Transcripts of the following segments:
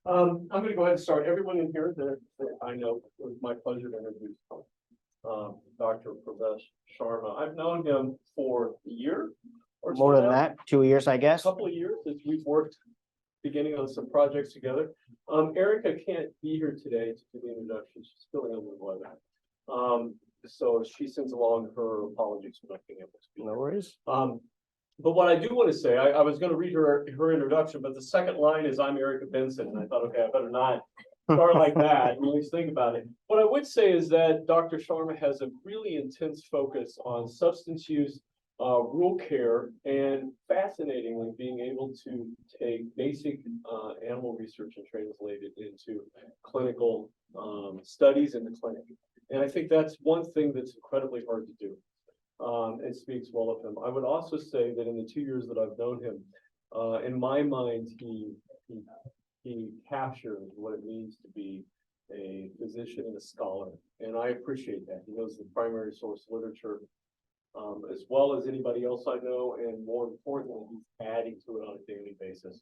I'm going to go ahead and start. Everyone in here that I know, it was my pleasure to introduce Dr. Pravesh Sharma. I've known him for a year or so More than now. that, 2 years, I A guess. couple of years as we've worked beginning on some projects together. Erica can't be here today to do the introduction. She's feeling under the weather. So she sends along her apologies for not being able to be No here. worries. But what I do want to say, I was going to read her introduction, but the second line is I'm Erica Benson, and I thought, okay, I better not start like that. At least think about it. What I would say is that Dr. Sharma has a really intense focus on substance use, rural care, and fascinatingly being able to take basic animal research and translate it into clinical studies in the clinic. And I think that's one thing that's incredibly hard to do. It speaks well of him. I would also say that in the 2 years that I've known him, in my mind, he captures what it means to be a physician and a scholar, and I appreciate that. He knows the primary source literature as well as anybody else I know, and more importantly, he's adding to it on a daily basis.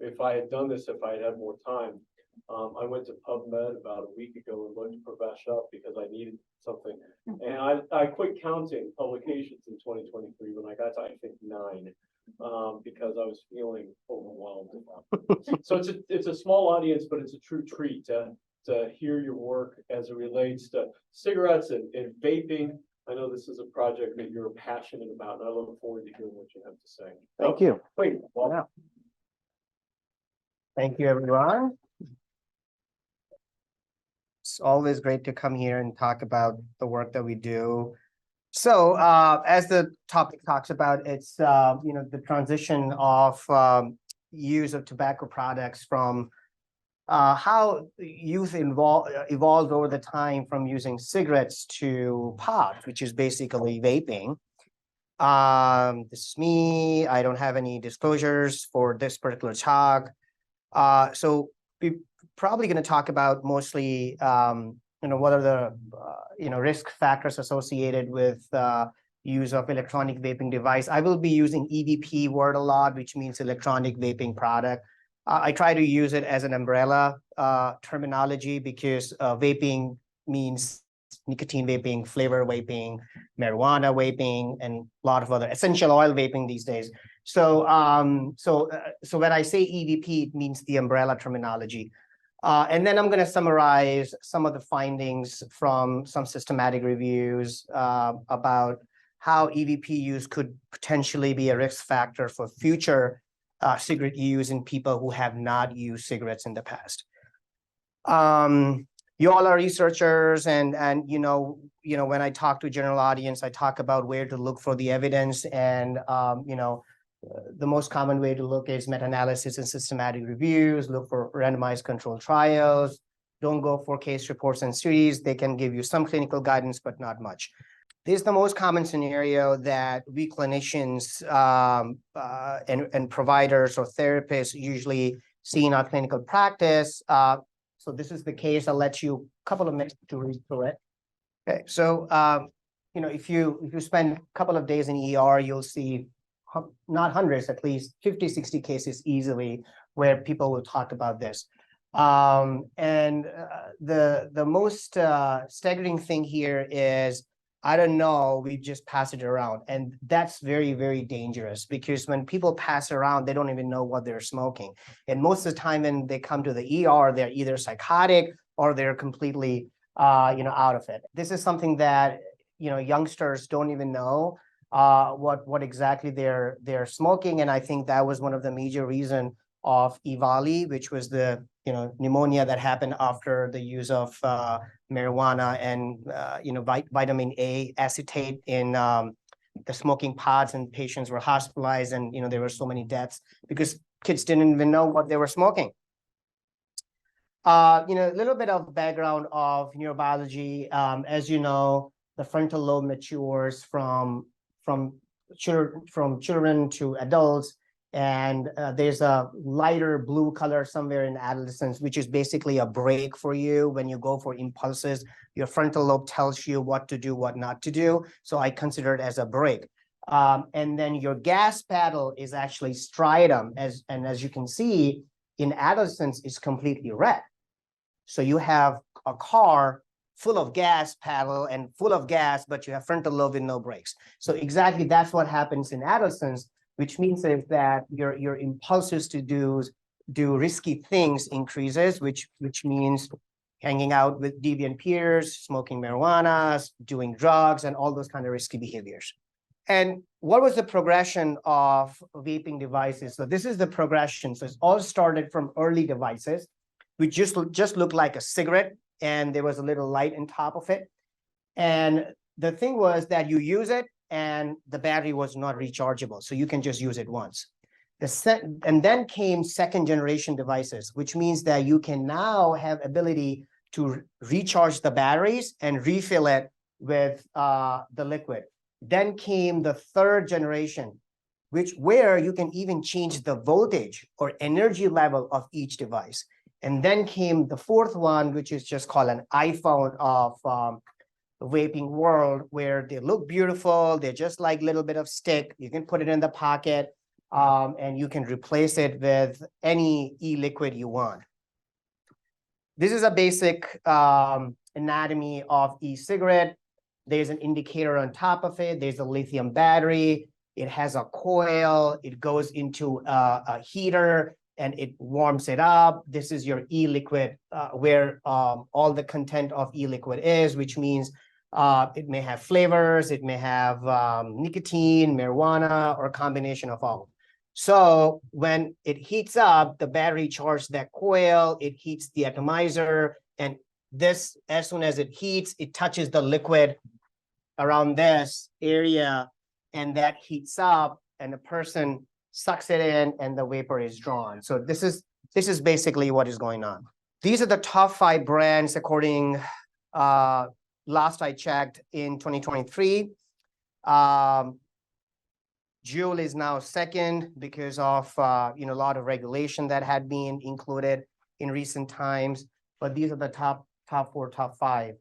If I had done this, if I had more time, I went to PubMed about a week ago and looked Pravesh up because I needed something. And I quit counting publications in 2023 when I got to, I think, 9, because I was feeling overwhelmed. So it's a small audience, but it's a true treat to hear your work as it relates to cigarettes and vaping. I know this is a project that you're passionate about, and I look forward to hearing what you have to say. Thank you. Wait, well, Thank you, everyone. It's always great to come here and talk about the work that we do. So as the topic talks about, it's the transition of use of tobacco products from how youth evolved over the time from using cigarettes to pot, which is basically vaping. This is me. I don't have any disclosures for this particular talk. So we're probably going to talk about mostly, what are the, risk factors associated with use of electronic vaping device. I will be using EVP word a lot, which means electronic vaping product. I try to use it as an umbrella terminology because vaping means nicotine vaping, flavor vaping, marijuana vaping, and a lot of other essential oil vaping these days. So when I say EVP, it means the umbrella terminology. And then I'm going to summarize some of the findings from some systematic reviews about how EVP use could potentially be a risk factor for future cigarette use in people who have not used cigarettes in the past. You all are researchers, and when I talk to a general audience, I talk about where to look for the evidence, and the most common way to look is meta-analysis and systematic reviews. Look for randomized controlled trials. Don't go for case reports and studies. They can give you some clinical guidance, but not much. This is the most common scenario that we clinicians and providers or therapists usually see in our clinical practice. So this is the case. I'll let you a couple of minutes to read through it. Okay, so if you spend a couple of days in ER, you'll see not hundreds, at least 50, 60 cases easily where people will talk about this. And the most staggering thing here is, I don't know, we just pass it around. And that's very, very dangerous because when people pass around, they don't even know what they're smoking. And most of the time when they come to the ER, they're either psychotic or they're completely, out of it. This is something that, youngsters don't even know what exactly they're smoking. And I think that was one of the major reasons of EVALI, which was the pneumonia that happened after the use of marijuana and vitamin A acetate in the smoking pods, and patients were hospitalized, and there were so many deaths because kids didn't even know what they were smoking. A little bit of background of neurobiology. As you know, the frontal lobe matures from children to adults. And there's a lighter blue color somewhere in adolescence, which is basically a break for you. When you go for impulses, your frontal lobe tells you what to do, what not to do. So I consider it as a break. And then your gas paddle is actually striatum, as you can see, in adolescence is completely red. So you have a car full of gas pedal and full of gas, but you have frontal lobe with no brakes. So exactly that's what happens in adolescence, which means is that your impulses to do risky things increases, which means hanging out with deviant peers, smoking marijuana, doing drugs, and all those kind of risky behaviors. And what was the progression of vaping devices? So this is the progression. So it's all started from early devices, which just looked like a cigarette, and there was a little light on top of it. And the thing was that you use it, and the battery was not rechargeable, so you can just use it once. And then came second generation devices, which means that you can now have ability to recharge the batteries and refill it with the liquid. Then came the third generation, where you can even change the voltage or energy level of each device. And then came the fourth one, which is just called an iPhone of the vaping world, where they look beautiful. They're just like a little bit of stick. You can put it in the pocket, and you can replace it with any e-liquid you want. This is a basic anatomy of e-cigarette. There's an indicator on top of it. There's a lithium battery. It has a coil. It goes into a heater and it warms it up. This is your e-liquid, where all the content of e-liquid is, which means it may have flavors, it may have nicotine, marijuana, or a combination of all. So when it heats up, the battery charges that coil, it heats the atomizer, and this, as soon as it heats, it touches the liquid around this area, and that heats up, and the person sucks it in, and the vapor is drawn. So this is basically what is going on. These are the top 5 brands according, last I checked in 2023. Juul is now second because of a lot of regulation that had been included in recent times. But these are the top 4, top 5.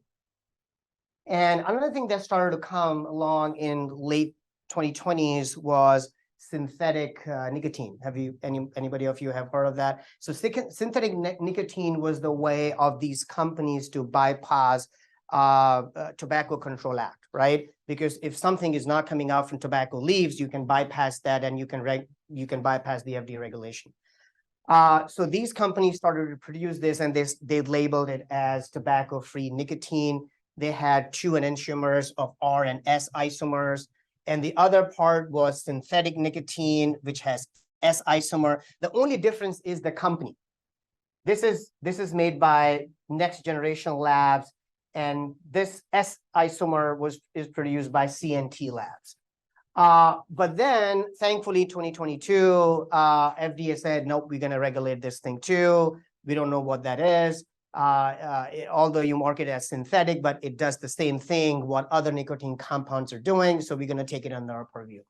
And another thing that started to come along in late 2020s was synthetic nicotine. Have you anybody of you have heard of that? So synthetic nicotine was the way of these companies to bypass Tobacco Control Act, right? Because if something is not coming out from tobacco leaves, you can bypass that, and you can bypass the FDA regulation. So these companies started to produce this, and they labeled it as tobacco-free nicotine. They had 2 enantiomers of R and S isomers, and the other part was synthetic nicotine, which has S isomer. The only difference is the company. This is made by Next Generation Labs, and this S isomer is produced by CNT Labs. But then, thankfully, 2022, FDA said, nope, we're going to regulate this thing too. We don't know what that is. Although you market it as synthetic, but it does the same thing what other nicotine compounds are doing. So we're going to take it under our purview,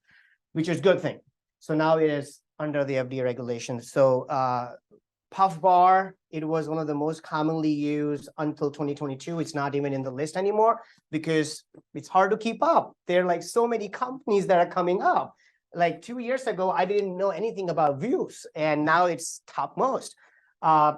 which is a good thing. So now it is under the FDA regulations. So Puff Bar, it was one of the most commonly used until 2022. It's not even in the list anymore because it's hard to keep up. There are like so many companies that are coming up. Like 2 years ago, I didn't know anything about Vuse, and now it's topmost.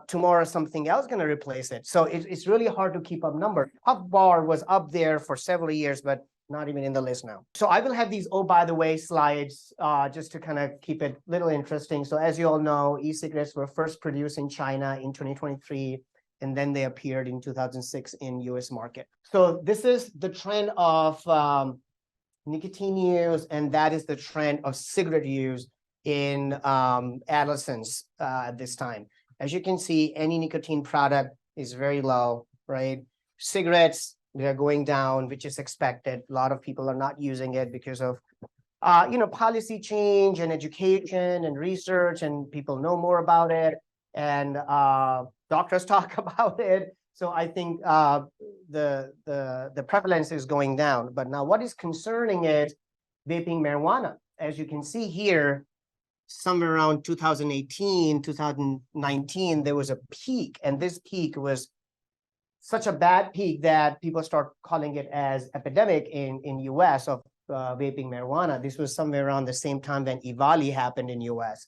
Tomorrow, something else going to replace it. So it's really hard to keep up number. Puff Bar was up there for several years, but not even in the list now. So I will have these, oh, by the way, slides just to kind of keep it a little interesting. So as you all know, e-cigarettes were first produced in China in 2023, and then they appeared in 2006 in US market. So this is the trend of nicotine use, and that is the trend of cigarette use in adolescents at this time. As you can see, any nicotine product is very low, right? Cigarettes, they're going down, which is expected. A lot of people are not using it because of, policy change and education and research, and people know more about it, and doctors talk about it. So I think the prevalence is going down. But now what is concerning is vaping marijuana. As you can see here, somewhere around 2018, 2019, there was a peak, and this peak was such a bad peak that people start calling it as epidemic in US of vaping marijuana. This was somewhere around the same time when EVALI happened in US.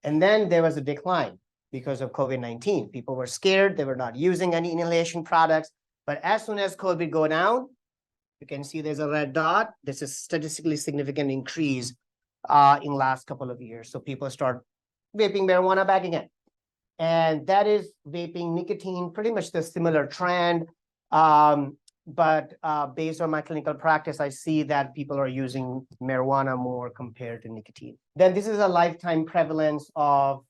And then there was a decline. because of COVID-19. People were scared. They were not using any inhalation products. But as soon as COVID go down, you can see there's a red dot. This is statistically significant increase in last couple of years. So people start vaping marijuana back again. And that is vaping nicotine, pretty much the similar trend. But based on my clinical practice, I see that people are using marijuana more compared to nicotine. Then this is a lifetime prevalence of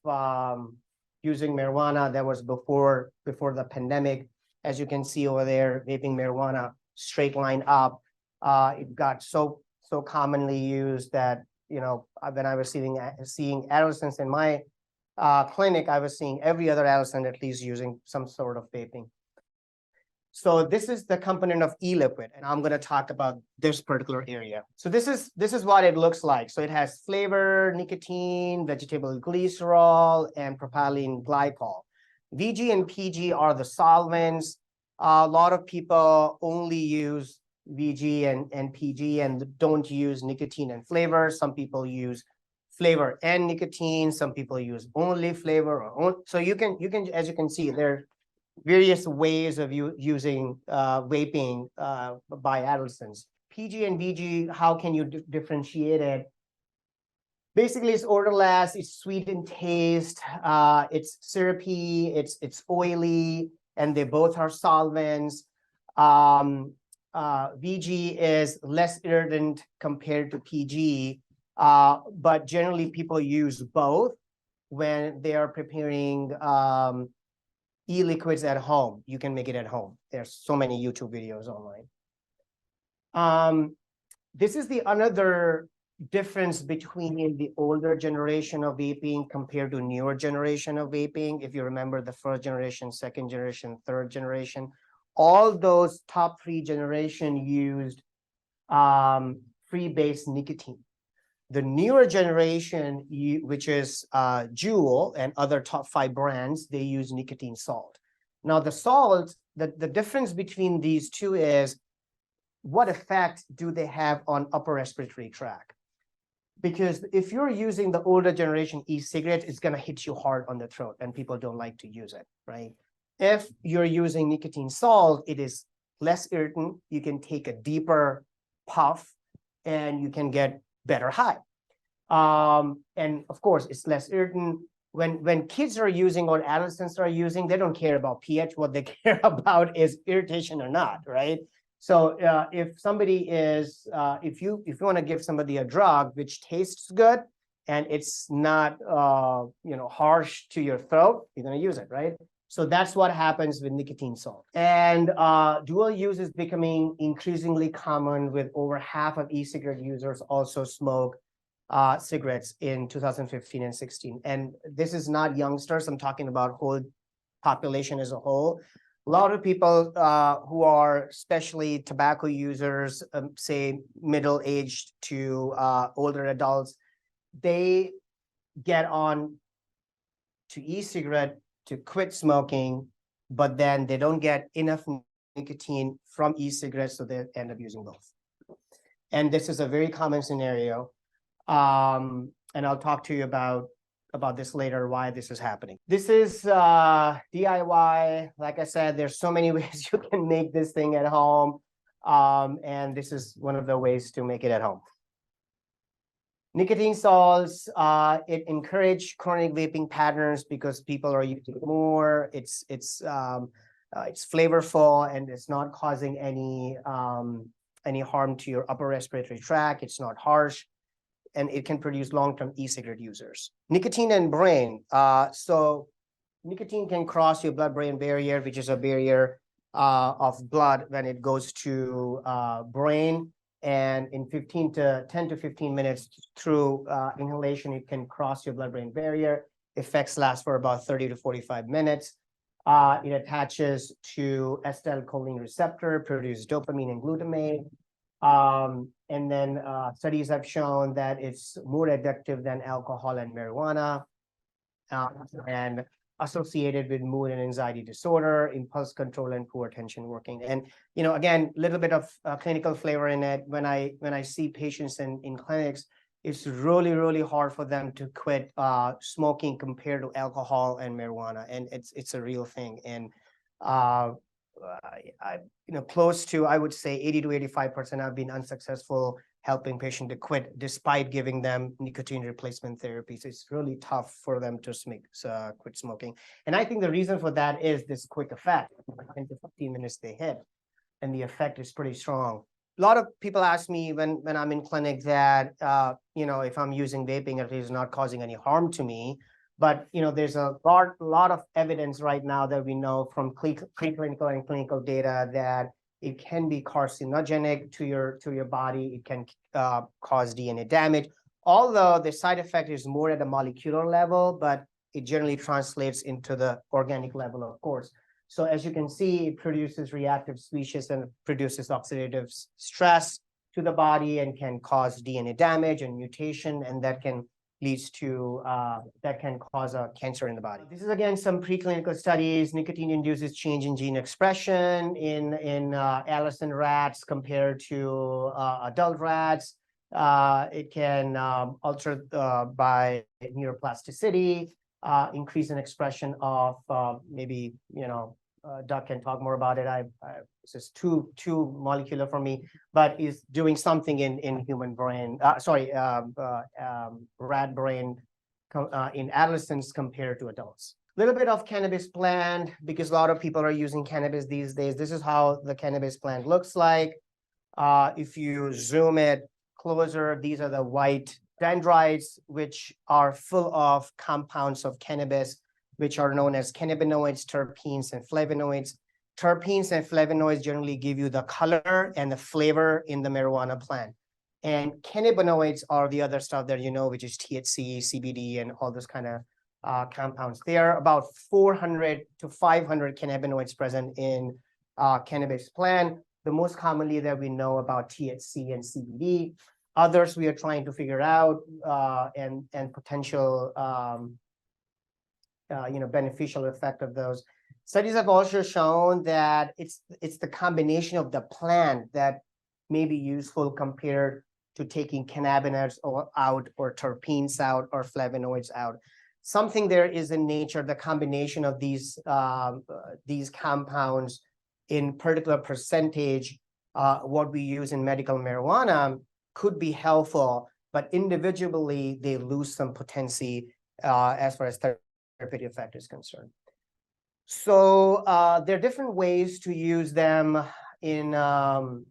using marijuana that was before the pandemic. As you can see over there, vaping marijuana, straight line up. It got so commonly used that, you know, when I was seeing adolescents in my clinic, I was seeing every other adolescent at least using some sort of vaping. So this is the component of e-liquid, and I'm going to talk about this particular area. So this is what it looks like. So it has flavor, nicotine, vegetable glycerol, and propylene glycol. VG and PG are the solvents. A lot of people only use VG and PG and don't use nicotine and flavor. Some people use flavor and nicotine. Some people use only flavor. So you can, as you can see, there are various ways of using vaping by adolescents. PG and VG, how can you differentiate it? Basically, it's odorless, it's sweet in taste, it's syrupy, it's oily, and they both are solvents. VG is less irritant compared to PG, but generally people use both when they are preparing e-liquids at home. You can make it at home. There's so many YouTube videos online. This is the another difference between the older generation of vaping compared to newer generation of vaping. If you remember the first generation, second generation, third generation, all those top three generation used free-base nicotine. The newer generation, which is Juul and other top 5 brands, they use nicotine salt. Now the salt, the difference between these two is what effect do they have on upper respiratory tract? Because if you're using the older generation e-cigarette, it's going to hit you hard on the throat and people don't like to use it, right? If you're using nicotine salt, it is less irritant. You can take a deeper puff and you can get better high. And of course, it's less irritant. When kids are using or adolescents are using, they don't care about pH. What they care about is irritation or not, right? So if somebody is, if you want to give somebody a drug which tastes good and it's not, you know, harsh to your throat, you're going to use it, right? So that's what happens with nicotine salt. And dual use is becoming increasingly common, with over half of e-cigarette users also smoke cigarettes in 2015 and 16. And this is not youngsters. I'm talking about whole population as a whole. A lot of people who are especially tobacco users, say middle-aged to older adults, they get on to e-cigarette to quit smoking, but then they don't get enough nicotine from e-cigarettes, so they end up using both. And this is a very common scenario. And I'll talk to you about this later, why this is happening. This is DIY. Like I said, there's so many ways you can make this thing at home. And this is one of the ways to make it at home. Nicotine salts, it encourage chronic vaping patterns because people are using it more. It's flavorful and it's not causing any harm to your upper respiratory tract. It's not harsh, and it can produce long-term e-cigarette users. Nicotine and brain. So nicotine can cross your blood-brain barrier, which is a barrier of blood when it goes to brain. And in 10 to 15 minutes through inhalation, it can cross your blood-brain barrier. Effects last for about 30 to 45 minutes. It attaches to acetylcholine receptor, produces dopamine and glutamate. And then studies have shown that it's more addictive than alcohol and marijuana, and associated with mood and anxiety disorder, impulse control, and poor attention working. And, you know, again, a little bit of clinical flavor in it. When I see patients in clinics, it's really, really hard for them to quit smoking compared to alcohol and marijuana. And it's a real thing. And close to, I would say 80 to 85% have been unsuccessful helping patients to quit despite giving them nicotine replacement therapies. It's really tough for them to quit smoking. And I think the reason for that is this quick effect. 10 to 15 minutes they hit, and the effect is pretty strong. A lot of people ask me when I'm in clinic that, if I'm using vaping, it is not causing any harm to me. But, there's a lot of evidence right now that we know from preclinical and clinical data that it can be carcinogenic to your body. It can cause DNA damage, although the side effect is more at a molecular level, but it generally translates into the organic level, of course. So as you can see, it produces reactive species and produces oxidative stress to the body and can cause DNA damage and mutation, and that can cause a cancer in the body. This is again some preclinical studies. Nicotine induces change in gene expression in adolescent rats compared to adult rats. It can alter by neuroplasticity, increase in expression of maybe Doug can talk more about it. This is too molecular for me, but is doing something in human brain. Rat brain in adolescents compared to adults. A little bit of cannabis plant, because a lot of people are using cannabis these days. This is how the cannabis plant looks like. If you zoom it closer, these are the white dendrites, which are full of compounds of cannabis, which are known as cannabinoids, terpenes, and flavonoids. Terpenes and flavonoids generally give you the color and the flavor in the marijuana plant. And cannabinoids are the other stuff that which is THC, CBD, and all those kind of compounds. There are about 400 to 500 cannabinoids present in cannabis plant. The most commonly that we know about THC and CBD. Others we are trying to figure out and potential beneficial effect of those. Studies have also shown that it's the combination of the plant that may be useful compared to taking cannabinoids out or terpenes out or flavonoids out. Something there is in nature, the combination of these compounds in particular percentage, what we use in medical marijuana could be helpful, but individually they lose some potency as far as therapeutic effect is concerned. So there are different ways to use them in your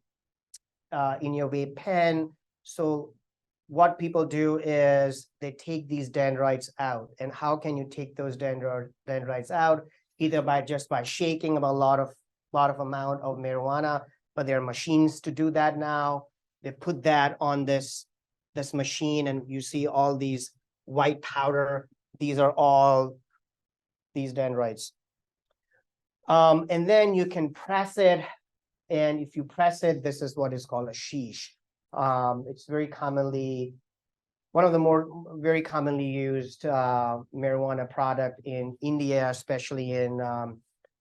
vape pen. So what people do is they take these dendrites out. And how can you take those dendrites out? Either by shaking a lot of amount of marijuana, but there are machines to do that now. They put that on this machine, and you see all these white powder. These are all these dendrites. And then you can press it. And if you press it, this is what is called a sheesh. It's very commonly, one of the very commonly used marijuana product in India, especially in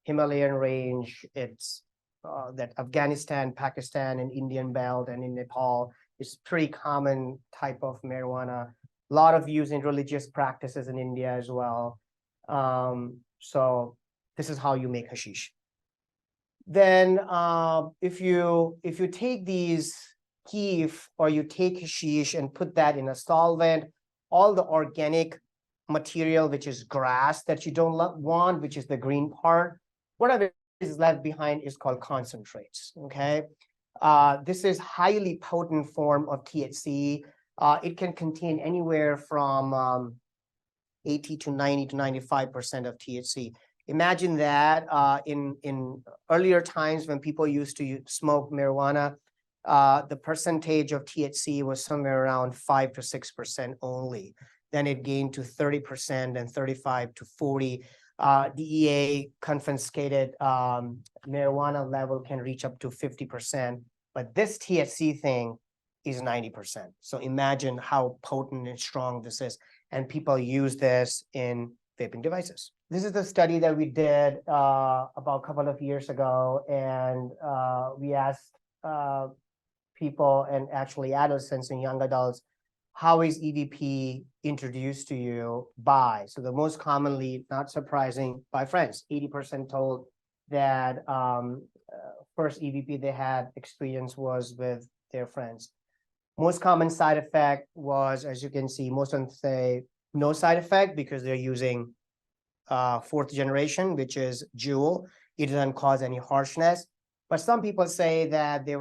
Himalayan range. It's that Afghanistan, Pakistan, and Indian belt, and in Nepal is pretty common type of marijuana. A lot of use in religious practices in India as well. So this is how you make hashish. Then if you take these keef or you take hashish and put that in a solvent, all the organic material, which is grass that you don't want, which is the green part, whatever is left behind is called concentrates, okay? This is highly potent form of THC. It can contain anywhere from 80 to 90 to 95% of THC. Imagine that in earlier times when people used to smoke marijuana, the percentage of THC was somewhere around 5 to 6% only. Then it gained to 30% and 35 to 40. DEA confiscated marijuana level can reach up to 50%, but this THC thing is 90%. So imagine how potent and strong this is. And people use this in vaping devices. This is the study that we did about a couple of years ago, and we asked people, and actually adolescents and young adults, how is EVP introduced to you by? So the most commonly, not surprising, by friends. 80% told that first EVP they had experience was with their friends. Most common side effect was, as you can see, most of them say no side effect because they're using fourth generation, which is Juul. It doesn't cause any harshness. But some people say that they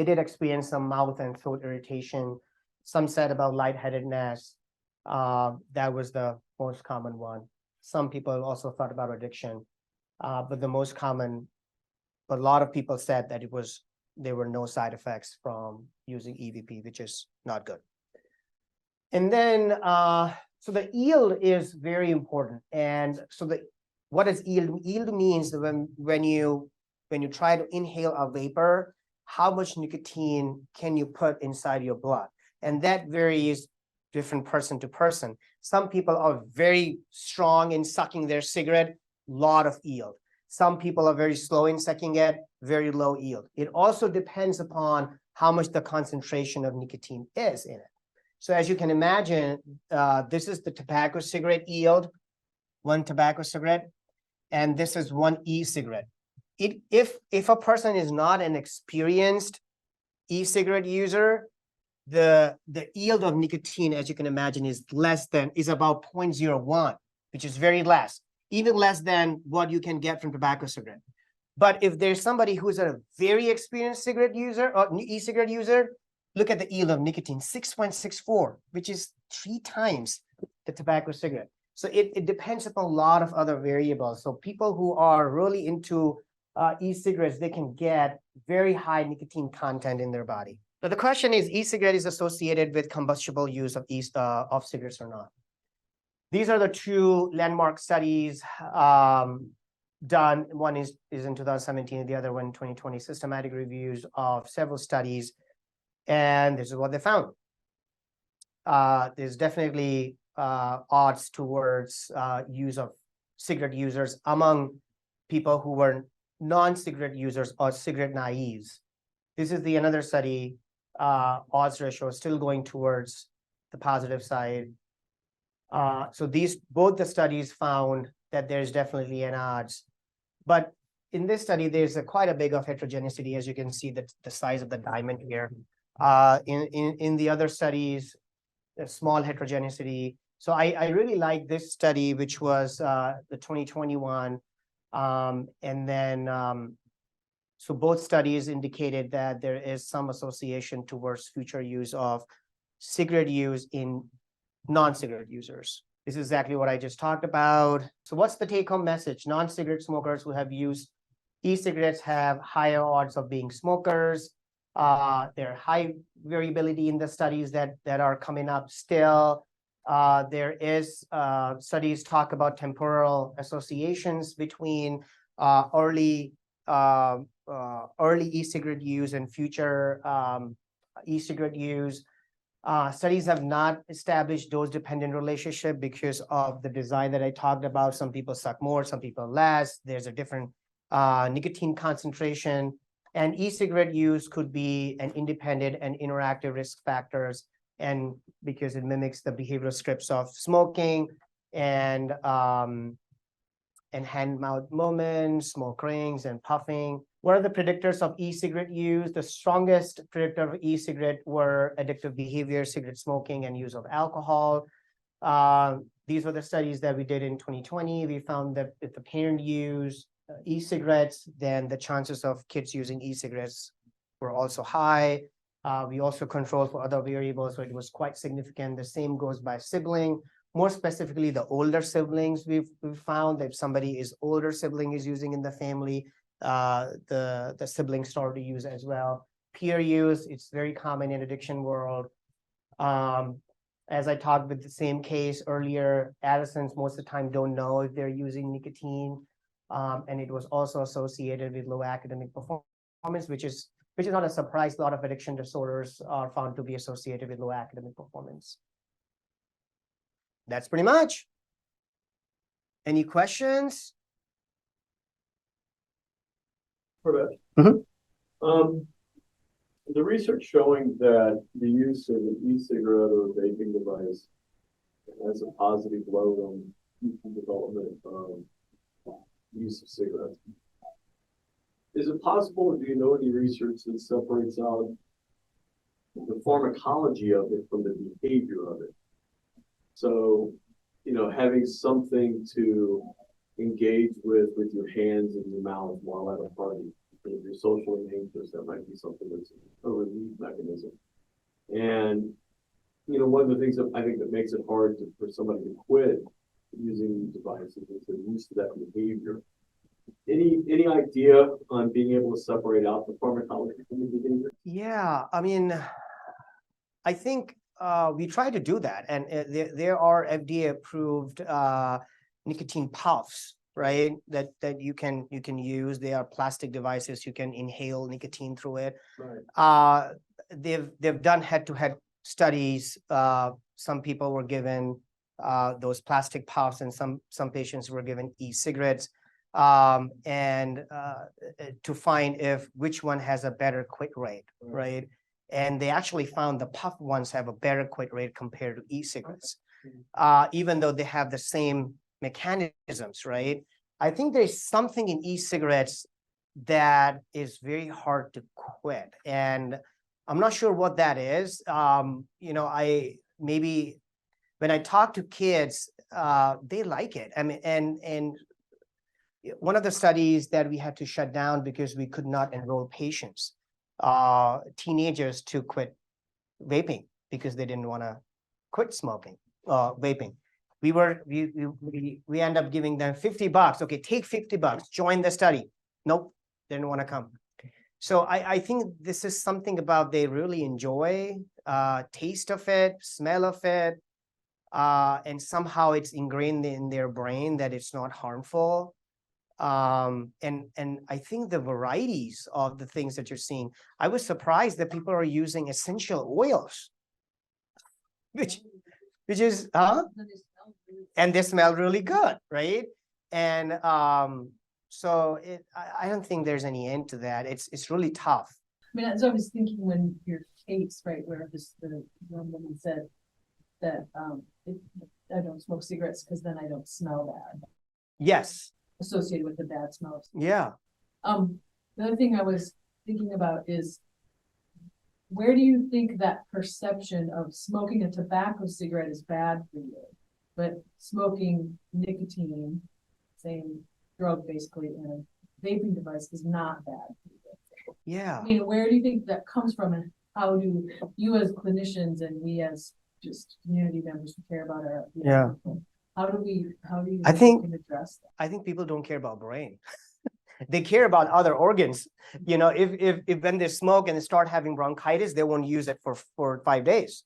did experience some mouth and throat irritation. Some said about lightheadedness. That was the most common one. Some people also thought about addiction. But the most common, a lot of people said that there were no side effects from using EVP, which is not good. And then, so the yield is very important. And so what is yield? Yield means when you try to inhale a vapor, how much nicotine can you put inside your blood? And that varies different person to person. Some people are very strong in sucking their cigarette, lot of yield. Some people are very slow in sucking it, very low yield. It also depends upon how much the concentration of nicotine is in it. So as you can imagine, this is the tobacco cigarette yield, one tobacco cigarette, and this is one e-cigarette. If a person is not an experienced e-cigarette user, the yield of nicotine, as you can imagine, is about 0.01, which is very less, even less than what you can get from tobacco cigarette. But if there's somebody who's a very experienced cigarette user or e-cigarette user, look at the yield of nicotine, 6.64, which is 3 times the tobacco cigarette. So it depends upon a lot of other variables. So people who are really into e-cigarettes, they can get very high nicotine content in their body. So the question is, e-cigarette is associated with combustible use of cigarettes or not? These are the 2 landmark studies done. One is in 2017, the other one in 2020, systematic reviews of several studies. And this is what they found. There's definitely odds towards use of cigarette users among people who were non-cigarette users or cigarette naives. This is another study, odds ratio is still going towards the positive side. So both the studies found that there's definitely an odds. But in this study, there's quite a big of heterogeneity, as you can see the size of the diamond here. In the other studies, a small heterogeneity. So I really like this study, which was the 2021. And then, so both studies indicated that there is some association towards future use of cigarette use in non-cigarette users. This is exactly what I just talked about. So what's the take-home message? Non-cigarette smokers who have used e-cigarettes have higher odds of being smokers. There are high variability in the studies that are coming up still. There is studies talk about temporal associations between early e-cigarette use and future e-cigarette use. Studies have not established dose-dependent relationship because of the design that I talked about. Some people suck more, some people less. There's a different nicotine concentration. And e-cigarette use could be an independent and interactive risk factors, and because it mimics the behavioral scripts of smoking and hand-mouth movements, smoke rings, and puffing. What are the predictors of e-cigarette use? The strongest predictor of e-cigarette were addictive behavior, cigarette smoking, and use of alcohol. These were the studies that we did in 2020. We found that if the parent used e-cigarettes, then the chances of kids using e-cigarettes were also high. We also controlled for other variables, so it was quite significant. The same goes by sibling. More specifically, the older siblings, we've found that if somebody is older sibling is using in the family, the siblings start to use as well. Peer use, it's very common in addiction world. As I talked with the same case earlier, adolescents most of the time don't know if they're using nicotine. And it was also associated with low academic performance, which is not a surprise. A lot of addiction disorders are found to be associated with low academic performance. That's pretty much. Any questions? Pravesh. Mm-hmm. The research showing that the use of an e-cigarette or a vaping device has a positive load on future development of use of cigarettes. Is it possible, or do you know any research that separates out the pharmacology of it from the behavior of it? So, having something to engage with your hands and your mouth while at a party. If you're socially anxious, that might be something that's a relief mechanism. And, one of the things that I think that makes it hard for somebody to quit using these devices is they're used to that behavior. Any idea on being able to separate out the pharmacology from the behavior? Yeah, I mean, I think we try to do that, and there are FDA-approved nicotine puffs, right? That you can use. They are plastic devices. You can inhale nicotine through it. Right. They've done head-to-head studies. Some people were given those plastic puffs, and some patients were given e-cigarettes, and to find which one has a better quit rate, right? And they actually found the puff ones have a better quit rate compared to e-cigarettes, even though they have the same mechanisms, right? I think there's something in e-cigarettes that is very hard to quit, and I'm not sure what that is. Maybe when I talk to kids, they like it. I mean, and one of the studies that we had to shut down because we could not enroll patients, teenagers, to quit vaping because they didn't want to quit smoking, vaping. We end up giving them $50. Okay, take $50, join the study. Nope, didn't want to come. So I think this is something about they really enjoy taste of it, smell of it, and somehow it's ingrained in their brain that it's not harmful. And I think the varieties of the things that you're seeing, I was surprised that people are using essential oils, which is and they smell really good, right? And so I don't think there's any end to that. It's really tough. I mean, as I was thinking when your case, right, where the young woman said that I don't smoke cigarettes because then I don't smell bad. Yes. Associated with the bad smells. Yeah. The other thing I was thinking about is, where do you think that perception of smoking a tobacco cigarette is bad for you, but smoking nicotine, same drug basically, in a vaping device is not bad for you? Yeah. I mean, where do you think that comes from, and how do you as clinicians and we as just community members who care about our how do you address that? I think people don't care about brain. They care about other organs. If when they smoke and they start having bronchitis, they won't use it for 5 days,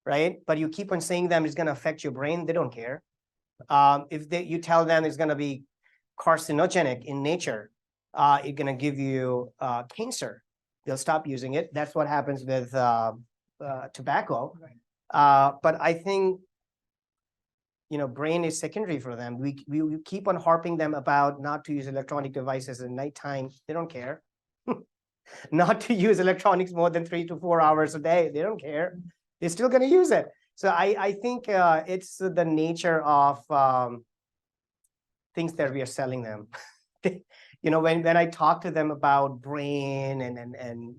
right? But you keep on saying them it's going to affect your brain, they don't care. If you tell them it's going to be carcinogenic in nature, it's going to give you cancer, they'll stop using it. That's what happens with tobacco. But I think brain is secondary for them. We keep on harping them about not to use electronic devices at nighttime. They don't care. Not to use electronics more than 3 to 4 hours a day. They don't care. They're still going to use it. So I think it's the nature of things that we are selling them. When I talk to them about brain and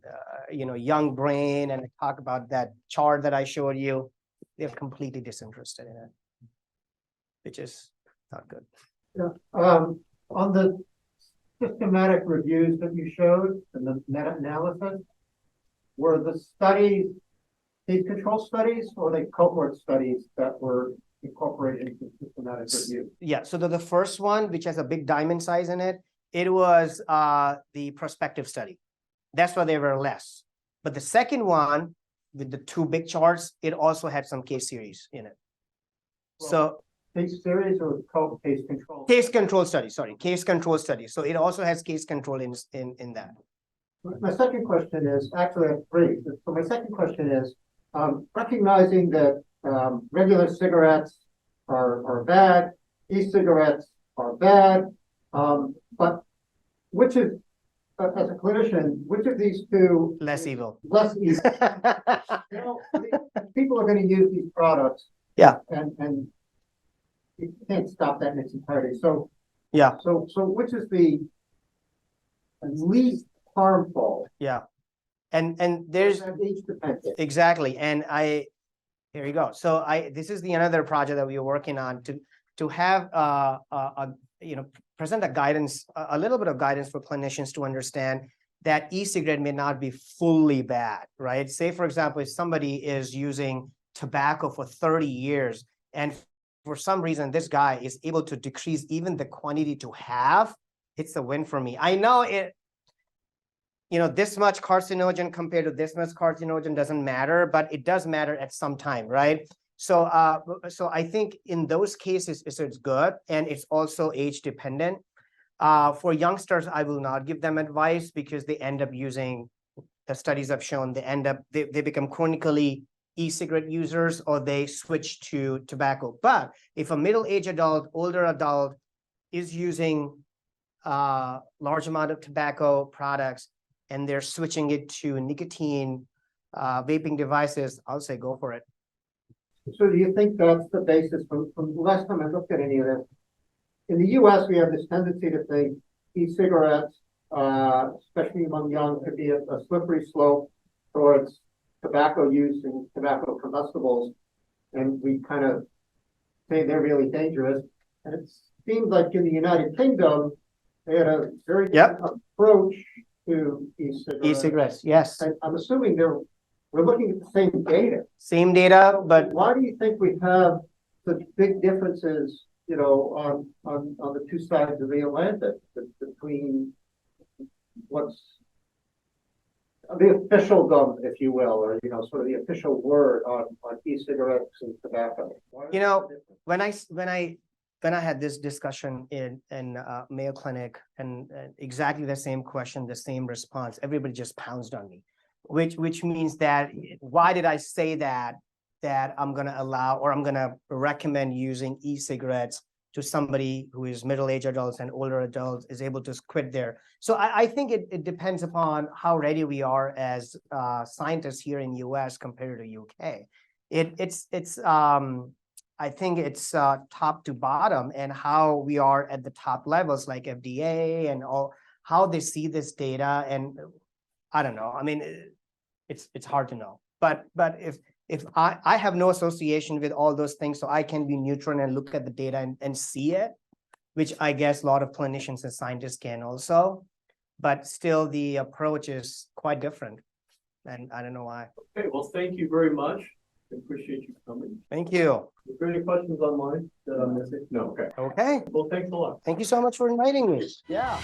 young brain, and I talk about that chart that I showed you, they're completely disinterested in it, which is not good. Yeah. On the systematic reviews that you showed and the meta-analysis, were the studies case control studies or the cohort studies that were incorporated into systematic review? Yeah, so the first one, which has a big diamond size in it, it was the prospective study. That's why they were less. But the second one, with the 2 big charts, it also had some case series in it. So case series or case control? Case control study, sorry, case control study. So it also has case control in that. My second question is, actually I have 3. So my second question is, recognizing that regular cigarettes are bad, e-cigarettes are bad, but which is as a clinician, which of these two? Less evil. Less evil. You know, people are gonna use these products. Yeah. And you can't stop that in its entirety. So, Yeah, so which is the least harmful? yeah. And there's And each dependent. exactly, and here you go. So this is the another project that we are working on to have present a guidance, a little bit of guidance for clinicians to understand that e-cigarette may not be fully bad, right? Say, for example, if somebody is using tobacco for 30 years and for some reason this guy is able to decrease even the quantity to half, it's a win for me. I know this much carcinogen compared to this much carcinogen doesn't matter, but it does matter at some time, right? So I think in those cases, it's good, and it's also age dependent. For youngsters, I will not give them advice because they end up using, the studies have shown, they become chronically e-cigarette users or they switch to tobacco. But if a middle-aged adult, older adult is using large amount of tobacco products and they're switching it to nicotine vaping devices, I'll say go for it. So do you think that's the basis from the last time I looked at any of this? In the US, we have this tendency to think e-cigarettes, especially among young, could be a slippery slope towards tobacco use and tobacco combustibles. And we kind of say they're really dangerous. And it seems like in the United Kingdom, they had a very different approach to e-cigarettes. E-cigarettes, yes. I'm assuming we're looking at the same data. Same data, but Why do you think we have such big differences, on the two sides of the Atlantic between what's the official gov, if you will, or sort of the official word on e-cigarettes and tobacco? when I had this discussion in Mayo Clinic and exactly the same question, the same response, everybody just pounced on me, which means that why did I say that I'm going to allow or I'm going to recommend using e-cigarettes to somebody who is middle-aged adults and older adults is able to quit there. So I think it depends upon how ready we are as scientists here in US compared to UK. I think it's top to bottom and how we are at the top levels like FDA and all, how they see this data. And I don't know. I mean, it's hard to know. But if I have no association with all those things, so I can be neutral and look at the data and see it, which I guess a lot of clinicians and scientists can also. But still, the approach is quite different. And I don't know why. Okay, well, thank you very much. I appreciate you coming. Thank you. Is there any questions online that I'm missing? No, okay. Okay. Well, thanks a lot. Thank you so much for inviting me. Yeah.